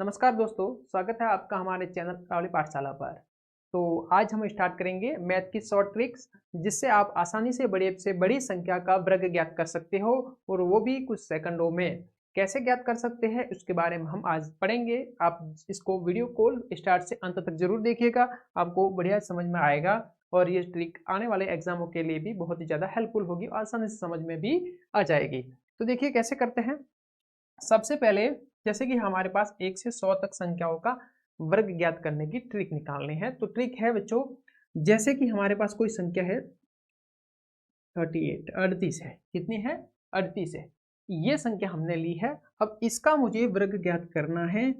नमस्कार दोस्तों, स्वागत है आपका हमारे चैनल रावली पाठशाला पर। तो आज हम स्टार्ट करेंगे मैथ की शॉर्ट ट्रिक्स, जिससे आप आसानी से बड़ी संख्या का वर्ग ज्ञात कर सकते हो, और वो भी कुछ सेकंडों में। कैसे ज्ञात कर सकते हैं उसके बारे में हम आज पढ़ेंगे। आप इसको वीडियो को स्टार्ट से अंत तक जरूर देखिएगा, आपको बढ़िया समझ में आएगा और ये ट्रिक आने वाले एग्जामों के लिए भी बहुत ही ज़्यादा हेल्पफुल होगी, आसानी से समझ में भी आ जाएगी। तो देखिए कैसे करते हैं। सबसे पहले जैसे कि हमारे पास 1 से 100 तक संख्याओं का वर्ग ज्ञात करने की ट्रिक निकालनी है। तो ट्रिक है बच्चों, जैसे कि हमारे पास कोई संख्या है 38 38 है। कितनी है? 38 है। ये संख्या हमने ली है। अब इसका मुझे वर्ग ज्ञात करना है।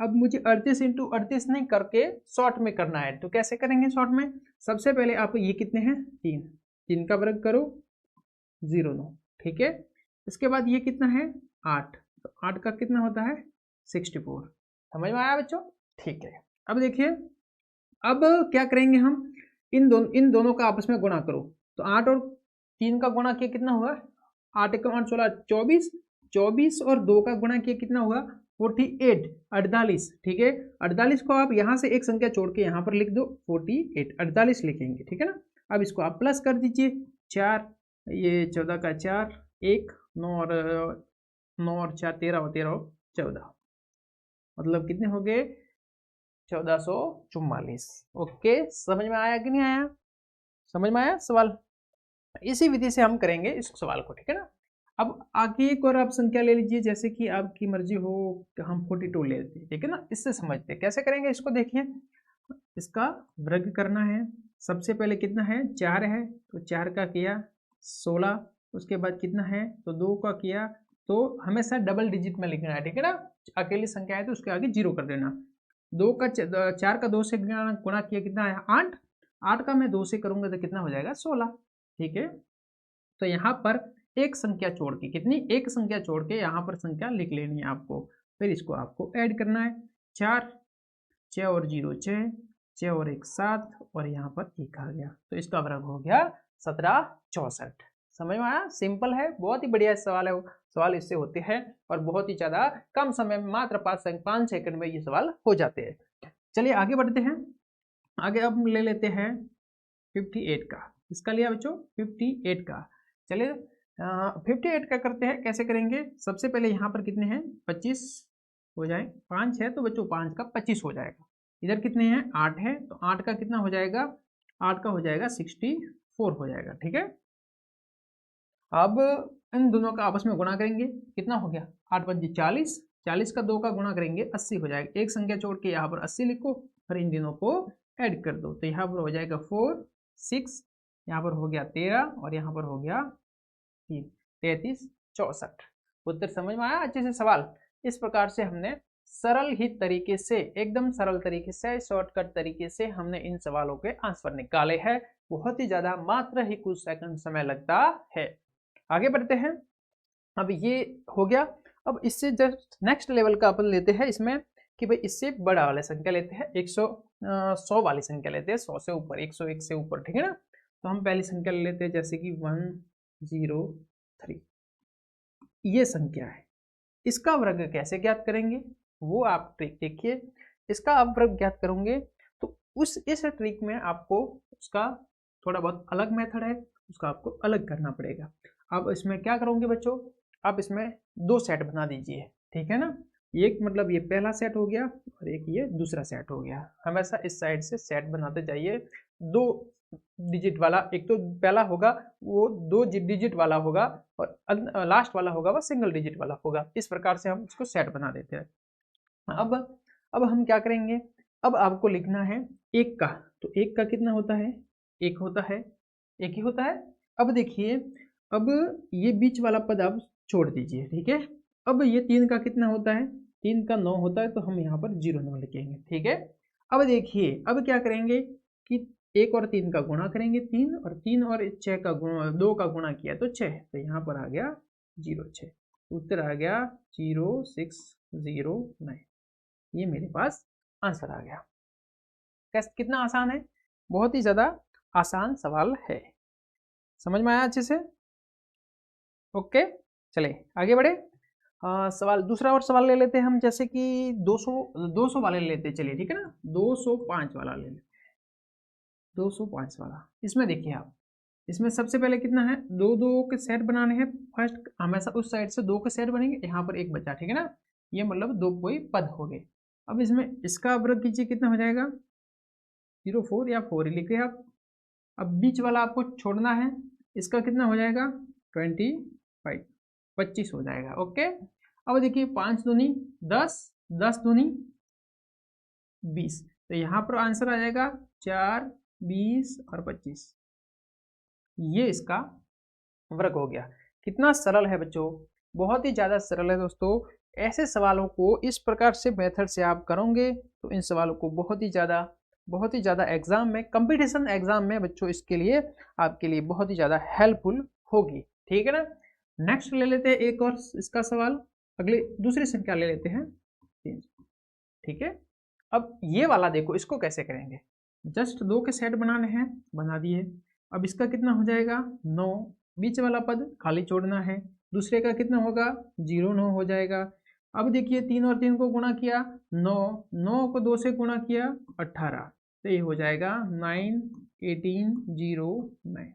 अब मुझे 38 इंटू 38 नहीं करके शॉर्ट में करना है। तो कैसे करेंगे शॉर्ट में? सबसे पहले आप ये कितने हैं 3 का वर्ग करो 09। ठीक है। इसके बाद ये कितना है 8, तो 8 का कितना होता है 64। समझ में आया बच्चों? ठीक है। अब देखिए, अब क्या करेंगे हम, इन दोनों का आपस में गुणा करो। तो 8 और 3 का गुणा किया कितना हुआ 8 एक 8 16 24, 24 और 2 का गुणा किया कितना हुआ 48 48। ठीक है। 48 को आप यहाँ से एक संख्या छोड़ के यहाँ पर लिख दो 48 48 लिखेंगे। ठीक है ना। अब इसको आप प्लस कर दीजिए 4, ये 14 का 4 1 9 और 4 13 13 14, मतलब कितने हो गए 1444। ओके, समझ में आया कि नहीं आया? समझ में आया सवाल? इसी विधि से हम करेंगे इस सवाल को। ठीक है ना। अब आगे एक और आप संख्या ले लीजिए, जैसे कि आपकी मर्जी हो, हम 42 ले लेते हैं। ठीक है ना। इससे समझते हैं कैसे करेंगे इसको। देखिए, इसका वर्ग करना है। सबसे पहले कितना है 4 है, तो 4 का किया 16। उसके बाद कितना है तो 2 का किया। तो हमेशा डबल डिजिट में लिखना है। ठीक है ना। अकेली संख्या है तो उसके आगे 0 कर देना। 4 का 2 से गुणा किया कितना है 8। 8 का मैं 2 से करूंगा तो कितना हो जाएगा 16। ठीक है। तो यहाँ पर एक संख्या छोड़ के, कितनी एक संख्या छोड़ के यहाँ पर संख्या लिख लेनी है आपको। फिर इसको आपको ऐड करना है 4 6 और 0 6, 6 और 1 7, और यहाँ पर 1 आ गया। तो इसका वर्ग हो गया 1764। समझ में आया? सिंपल है, बहुत ही बढ़िया सवाल है। सवाल इससे होते हैं और बहुत ही ज्यादा कम समय में, मात्र 5 सेकंड में ये सवाल हो जाते हैं। चलिए आगे बढ़ते हैं। आगे अब ले लेते हैं 58 का। इसका लिया बच्चों 58 का। चलिए 58 का करते हैं। कैसे करेंगे? सबसे पहले यहाँ पर कितने हैं 25 हो जाए, 5 है तो बच्चों 5 का 25 हो जाएगा। इधर कितने हैं 8 है, तो 8 का कितना हो जाएगा 8 का हो जाएगा 64 हो जाएगा। ठीक है। अब इन दोनों का आपस में गुणा करेंगे। कितना हो गया 8 5 40, 40 का 2 का गुणा करेंगे 80 हो जाएगा। एक संख्या छोड़ के यहाँ पर 80 लिखो, फिर इन दोनों को ऐड कर दो। तो यहाँ पर हो जाएगा 4 6, यहाँ पर हो गया 13, और यहाँ पर हो गया 3 33 64। उत्तर समझ में आया अच्छे से सवाल? इस प्रकार से हमने सरल ही तरीके से, एकदम सरल तरीके से, शॉर्टकट तरीके से हमने इन सवालों के आंसर निकाले हैं। बहुत ही ज्यादा, मात्र ही कुछ सेकंड समय लगता है। आगे बढ़ते हैं। अब ये हो गया। अब इससे जस्ट नेक्स्ट लेवल का अपन लेते हैं इसमें, कि भाई इससे बड़ा वाला संख्या लेते हैं 100 वाली संख्या लेते हैं, 100 से ऊपर, 101 से ऊपर। ठीक है ना। तो हम पहली संख्या ले लेते हैं, जैसे कि 103। ये संख्या है। इसका वर्ग कैसे ज्ञात करेंगे वो आप ट्रिक देखिए। इसका आप वर्ग ज्ञात करोगे तो इस ट्रिक में आपको उसका थोड़ा बहुत अलग मेथड है, उसका आपको अलग करना पड़ेगा। अब इसमें क्या करोगे बच्चों, आप इसमें 2 सेट बना दीजिए। ठीक है ना। एक मतलब ये पहला सेट हो गया और एक ये दूसरा सेट हो गया। हमेशा इस साइड से सेट बनाते जाइए। 2 डिजिट वाला, एक तो पहला होगा वो 2 डिजिट वाला होगा, और लास्ट वाला होगा वो सिंगल डिजिट वाला होगा। इस प्रकार से हम इसको सेट बना देते हैं। अब हम क्या करेंगे, अब आपको लिखना है 1 का। तो 1 का कितना होता है 1 होता है, 1 ही होता है। अब देखिए, अब ये बीच वाला पद आप छोड़ दीजिए। ठीक है। अब ये 3 का कितना होता है 3 का 9 होता है, तो हम यहाँ पर 09 लिखेंगे। ठीक है। अब देखिए, अब क्या करेंगे कि 1 और 3 का गुणा करेंगे 3, और 3 और 6 का गुणा, 2 का गुणा किया तो 6, तो यहाँ पर आ गया 06। उत्तर आ गया 0609। ये मेरे पास आंसर आ गया। कैसे, कितना आसान है, बहुत ही ज्यादा आसान सवाल है। समझ में आया अच्छे से? ओके, चले आगे बढ़े। सवाल दूसरा और सवाल ले लेते हैं हम, जैसे कि 200 वाले ले लेते हैं, चलिए ठीक है ना, 205 वाला ले लेते, 205 वाला। इसमें देखिए आप, इसमें सबसे पहले कितना है, दो दो के सेट बनाने हैं। फर्स्ट हमेशा उस साइड से दो के सेट बनेंगे, यहाँ पर एक बचा, ठीक है ना, ये मतलब दो कोई पद हो गए। अब इसमें इसका वर्ग कीजिए, कितना हो जाएगा 04 या 4 लिखिए आप। अब बीच वाला आपको छोड़ना है, इसका कितना हो जाएगा 25, 25 हो जाएगा। ओके, अब देखिए 5 दूनी 10, 10 दूनी 20, तो यहाँ पर आंसर आ जाएगा 4, 20 और 25, ये इसका वर्ग हो गया। कितना सरल है बच्चों, बहुत ही ज़्यादा सरल है दोस्तों। ऐसे सवालों को इस प्रकार से मेथड से आप करोगे तो इन सवालों को बहुत ही ज़्यादा एग्जाम में, कंपटीशन एग्जाम में बच्चों इसके लिए आपके लिए बहुत ही ज़्यादा हेल्पफुल होगी, ठीक है ना। नेक्स्ट ले लेते हैं एक और इसका सवाल, अगले दूसरी संख्या ले लेते हैं 3, ठीक है। अब ये वाला देखो, इसको कैसे करेंगे, जस्ट दो के सेट बनाने हैं, बना दिए। अब इसका कितना हो जाएगा 9, बीच वाला पद खाली छोड़ना है, दूसरे का कितना होगा 0, 9 हो जाएगा। अब देखिए 3 और 3 को गुणा किया 9, 9 को 2 से गुणा किया 18, तो ये हो जाएगा 9, 18, 0, 9,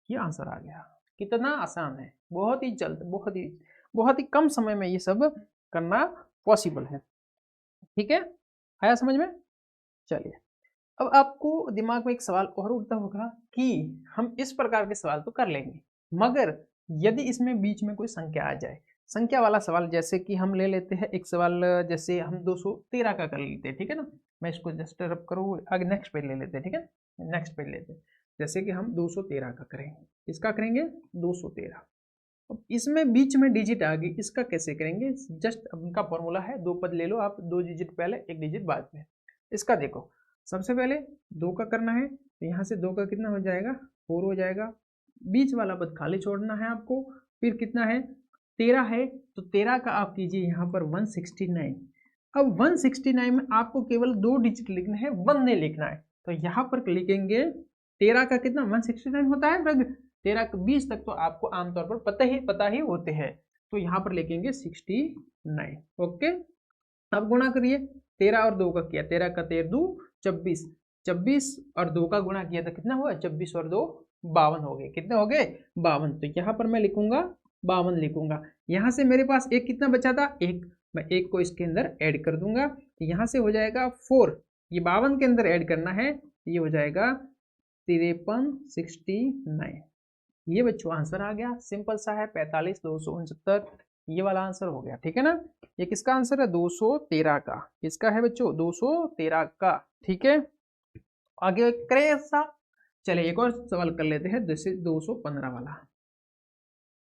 ये आंसर आ गया। कितना आसान है, बहुत ही जल्द, बहुत ही कम समय में ये सब करना पॉसिबल है, ठीक है, आया समझ में। चलिए, अब आपको दिमाग में एक सवाल और उठता होगा कि हम इस प्रकार के सवाल तो कर लेंगे, मगर यदि इसमें बीच में कोई संख्या आ जाए, संख्या वाला सवाल, जैसे कि हम ले लेते हैं एक सवाल, जैसे हम 213 का कर लेते हैं, ठीक है ना। मैं इसको जस्ट रब करूँ, आगे नेक्स्ट पेज ले लेते हैं, ठीक है, नेक्स्ट पेज लेते हैं। जैसे कि हम 213 का करेंगे, इसका करेंगे 213। अब इसमें बीच में डिजिट आ गई, इसका कैसे करेंगे, जस्ट उनका फॉर्मूला है, दो पद ले लो आप, 2 डिजिट पहले 1 डिजिट बाद में। इसका देखो, सबसे पहले 2 का करना है, तो यहाँ से 2 का कितना हो जाएगा 4 हो जाएगा, बीच वाला पद खाली छोड़ना है आपको। फिर कितना है 13 है, तो 13 का आप कीजिए यहाँ पर 169। अब 169 में आपको केवल 2 डिजिट लिखना है, 1 नहीं लिखना है, तो यहाँ पर लिखेंगे 13 का कितना 169 होता है वर्ग, 13 का 20 तक तो आपको आमतौर पर पता ही होते हैं, तो यहाँ पर लिखेंगे 69। ओके, अब गुणा करिए, 13 और 2 का किया, 13 का 13 2 24, 24 और 2 का गुणा किया तो कितना हुआ 24 और 2 52 हो गए, कितने हो गए 52, तो यहाँ पर मैं लिखूंगा 52 लिखूंगा। यहाँ से मेरे पास एक कितना बचा था 1, मैं 1 को इसके अंदर ऐड कर दूंगा, तो यहाँ से हो जाएगा 4, ये 52 के अंदर ऐड करना है, ये हो जाएगा 53, 69, ये बच्चों आंसर आ गया, सिंपल सा है, 45, 269, ये वाला आंसर हो गया, ठीक है ना। ये किसका आंसर है 213 का, किसका है बच्चों 213 का, ठीक है। आगे करें ऐसा, चलिए एक और सवाल कर लेते हैं, जैसे 215 वाला,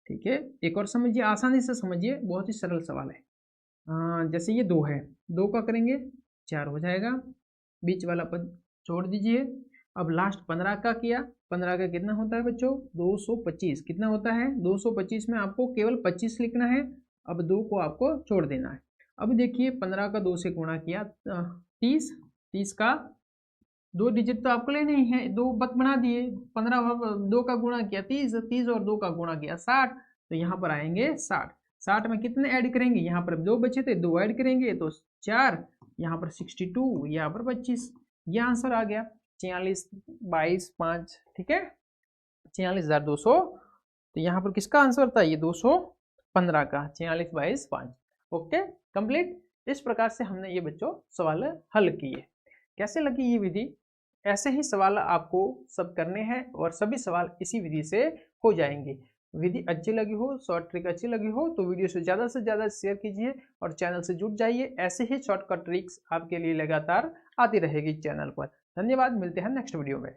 ठीक है, एक और समझिए, आसानी से समझिए, बहुत ही सरल सवाल है। जैसे ये 2 है, 2 का करेंगे 4 हो जाएगा, बीच वाला पद छोड़ दीजिए। अब लास्ट 15 का किया, 15 का कितना होता है बच्चों 225, कितना होता है 225 में आपको केवल 25 लिखना है, अब 2 को आपको छोड़ देना है। अब देखिए 15 का 2 से गुणा किया 30, 30 का 2 डिजिट तो आपको लेने ही है, 2 बत बना दिए, 15 2 का गुणा किया 30, 30 और 2 का गुणा किया 60, तो यहाँ पर आएंगे 60, 60 में कितने ऐड करेंगे, यहाँ पर 2 बचे थे 2 ऐड करेंगे तो 4, यहाँ पर 62, यहाँ पर 25, ये आंसर आ गया 46, 22, 5, ठीक है, 46,200, तो यहाँ पर किसका आंसर था ये 215 का, 46, 22, 5। Okay, complete. इस प्रकार से हमने ये बच्चों सवाल हल किए। कैसे लगी ये विधि, ऐसे ही सवाल आपको सब करने हैं और सभी सवाल इसी विधि से हो जाएंगे। विधि अच्छी लगी हो, शॉर्ट ट्रिक अच्छी लगी हो तो वीडियो से ज़्यादा शेयर कीजिए और चैनल से जुड़ जाइए, ऐसे ही शॉर्टकट ट्रिक्स आपके लिए लगातार आती रहेगी चैनल पर। धन्यवाद, मिलते हैं नेक्स्ट वीडियो में।